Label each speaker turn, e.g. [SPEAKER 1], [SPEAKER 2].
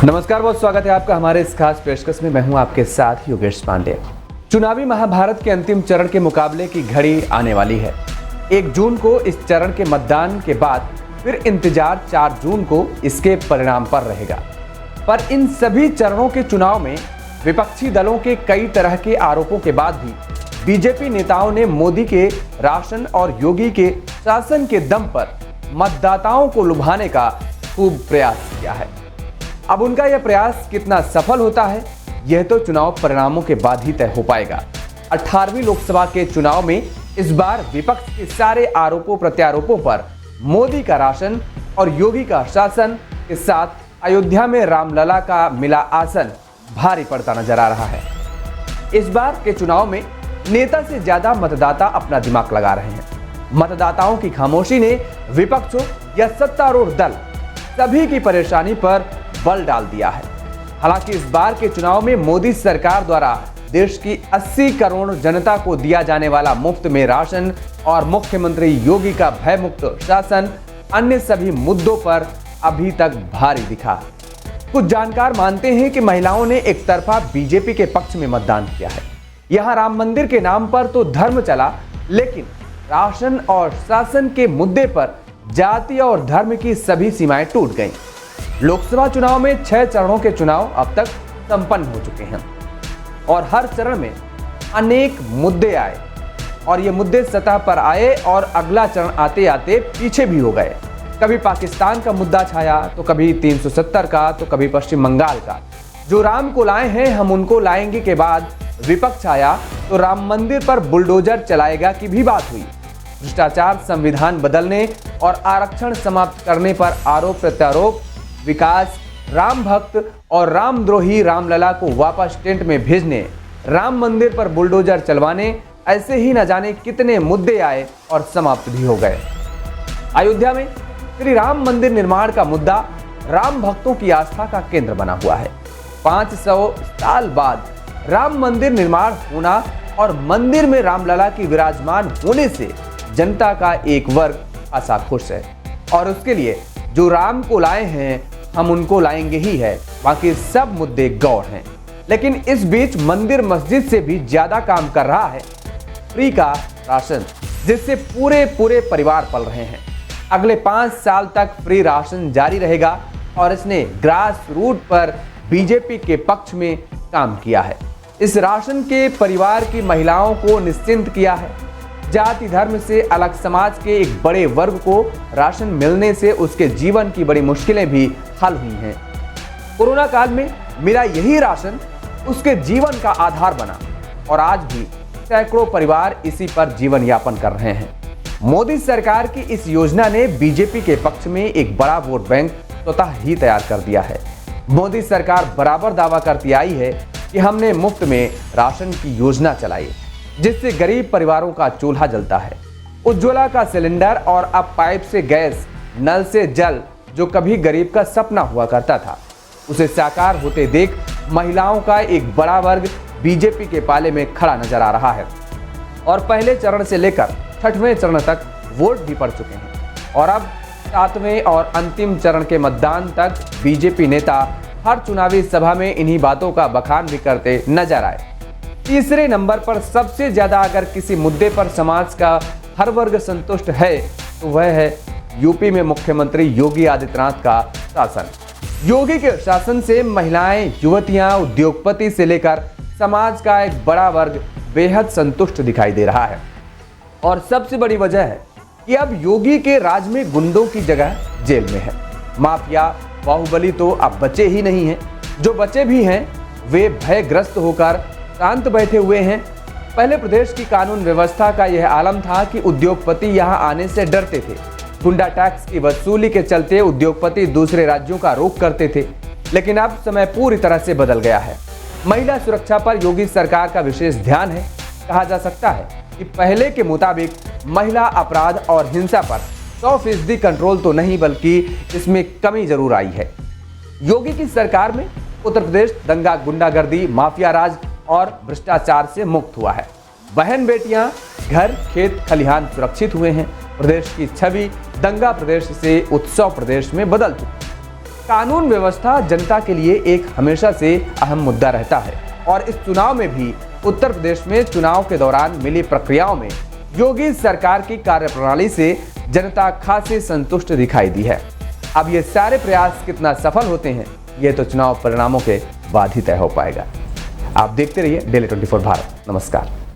[SPEAKER 1] नमस्कार, बहुत स्वागत है आपका हमारे इस खास पेशकश में। मैं हूं आपके साथ योगेश पांडे। चुनावी महाभारत के अंतिम चरण के मुकाबले की घड़ी आने वाली है। 1 जून को इस चरण के मतदान के बाद फिर इंतजार 4 जून को इसके परिणाम पर रहेगा। पर इन सभी चरणों के चुनाव में विपक्षी दलों के कई तरह के आरोपों के बाद भी बीजेपी नेताओं ने मोदी के राशन और योगी के शासन के दम पर मतदाताओं को लुभाने का खूब प्रयास किया है। अब उनका यह प्रयास कितना सफल होता है, यह तो चुनाव परिणामों के बाद ही तय हो पाएगा। 18वीं लोकसभा के चुनाव में इस बार विपक्ष के सारे आरोपों प्रत्यारोपों पर मोदी का राशन और योगी का शासन के साथ अयोध्या में रामलला का मिला आसन भारी पड़ता नजर आ रहा है। इस बार के चुनाव में नेता से ज्यादा मतदाता अपना दिमाग लगा रहे हैं। मतदाताओं की खामोशी ने विपक्ष हो या सत्तारूढ़ दल, सभी की परेशानी पर बल डाल दिया है। हालांकि इस बार के चुनाव में मोदी सरकार द्वारा देश की 80 करोड़ जनता को दिया जाने वाला मुफ्त में राशन और मुख्यमंत्री योगी का भयमुक्त शासन अन्य सभी मुद्दों पर अभी तक भारी दिखा। कुछ जानकार मानते हैं कि महिलाओं ने एक तरफा बीजेपी के पक्ष में मतदान किया है। यहां राम मंदिर के नाम पर तो धर्म चला, लेकिन राशन और शासन के मुद्दे पर जाति और धर्म की सभी सीमाएं टूट गईं। लोकसभा चुनाव में 6 चरणों के चुनाव अब तक संपन्न हो चुके हैं और हर चरण में अनेक मुद्दे आए और ये मुद्दे सतह पर आए और अगला चरण आते आते पीछे भी हो गए। कभी पाकिस्तान का मुद्दा छाया, तो कभी 370 का, तो कभी पश्चिम बंगाल का। जो राम को लाए हैं हम उनको लाएंगे के बाद विपक्ष आया तो राम मंदिर पर बुलडोजर चलाएगा की भी बात हुई। भ्रष्टाचार, संविधान बदलने और आरक्षण समाप्त करने पर आरोप प्रत्यारोप, विकास, राम भक्त और रामद्रोही रामलला को वापस टेंट में भेजने, राम मंदिर पर बुलडोजर चलवाने, ऐसे ही न जाने कितने मुद्दे आए और समाप्त भी हो गए। अयोध्या में श्री राम मंदिर निर्माण का मुद्दा राम भक्तों की आस्था का केंद्र बना हुआ है। 500 साल बाद राम मंदिर निर्माण होना और मंदिर में रामलला की विराजमान होने से जनता का एक वर्ग खासा खुश है और उसके लिए जो राम को लाए हैं हम उनको लाएंगे ही है, बाकी सब मुद्दे गौर हैं। लेकिन इस बीच मंदिर मस्जिद से भी ज्यादा काम कर रहा है फ्री का राशन, जिससे पूरे परिवार पल रहे हैं। अगले 5 साल तक फ्री राशन जारी रहेगा और इसने ग्रास रूट पर बीजेपी के पक्ष में काम किया है। इस राशन के परिवार की महिलाओं को निश्चिंत किया है। जाति धर्म से अलग समाज के एक बड़े वर्ग को राशन मिलने से उसके जीवन की बड़ी मुश्किलें भी हल हुई हैं। कोरोना काल में मिला यही राशन उसके जीवन का आधार बना और आज भी सैकड़ों परिवार इसी पर जीवन यापन कर रहे हैं। मोदी सरकार की इस योजना ने बीजेपी के पक्ष में एक बड़ा वोट बैंक स्वतः ही तैयार कर दिया है। मोदी सरकार बराबर दावा करती आई है कि हमने मुफ्त में राशन की योजना चलाई, जिससे गरीब परिवारों का चूल्हा जलता है। उज्ज्वला का सिलेंडर और अब पाइप से गैस, नल से जल, जो कभी गरीब का सपना हुआ करता था, उसे साकार होते देख महिलाओं का एक बड़ा वर्ग बीजेपी के पाले में खड़ा नजर आ रहा है और पहले चरण से लेकर 6वें चरण तक वोट भी पड़ चुके हैं और अब 7वें और अंतिम चरण के मतदान तक बीजेपी नेता हर चुनावी सभा में इन्हीं बातों का बखान भी करते नजर आए। तीसरे नंबर पर सबसे ज्यादा अगर किसी मुद्दे पर समाज का हर वर्ग संतुष्ट है तो वह है यूपी में मुख्यमंत्री योगी आदित्यनाथ का शासन। योगी के शासन से महिलाएं, युवतियां, उद्योगपति से लेकर समाज का एक बड़ा वर्ग बेहद संतुष्ट दिखाई दे रहा है और सबसे बड़ी वजह है कि अब योगी के राज में गुंडों की जगह जेल में है। माफिया, बाहुबली तो अब बचे ही नहीं हैं। जो बचे भी हैं वे भयग्रस्त होकर शांत बैठे हुए हैं। पहले प्रदेश की कानून व्यवस्था का यह आलम था कि उद्योगपति यहां आने से डरते थे। गुंडा टैक्स की वसूली के चलते उद्योगपति दूसरे राज्यों का रुख करते थे, लेकिन अब समय पूरी तरह से बदल गया है। महिला सुरक्षा पर योगी सरकार का विशेष ध्यान है। कहा जा सकता है कि पहले के मुताबिक महिला अपराध और हिंसा पर 100% कंट्रोल तो नहीं, बल्कि इसमें कमी जरूर आई है। योगी की सरकार में उत्तर प्रदेश दंगा, गुंडागर्दी, माफिया राज और भ्रष्टाचार से मुक्त हुआ है। बहन बेटियां, घर, खेत खलिहान सुरक्षित हुए हैं। प्रदेश की छवि दंगा प्रदेश से उत्सव प्रदेश में बदल चुकी है। कानून व्यवस्था जनता के लिए एक हमेशा से अहम मुद्दा रहता है और इस चुनाव में भी उत्तर प्रदेश में चुनाव के दौरान मिली प्रक्रियाओं में योगी सरकार की कार्यप्रणाली से जनता खासी संतुष्ट दिखाई दी है। अब ये सारे प्रयास कितना सफल होते हैं, ये तो चुनाव परिणामों के बाद ही तय हो पाएगा। आप देखते रहिए डेली 24 भारत। नमस्कार।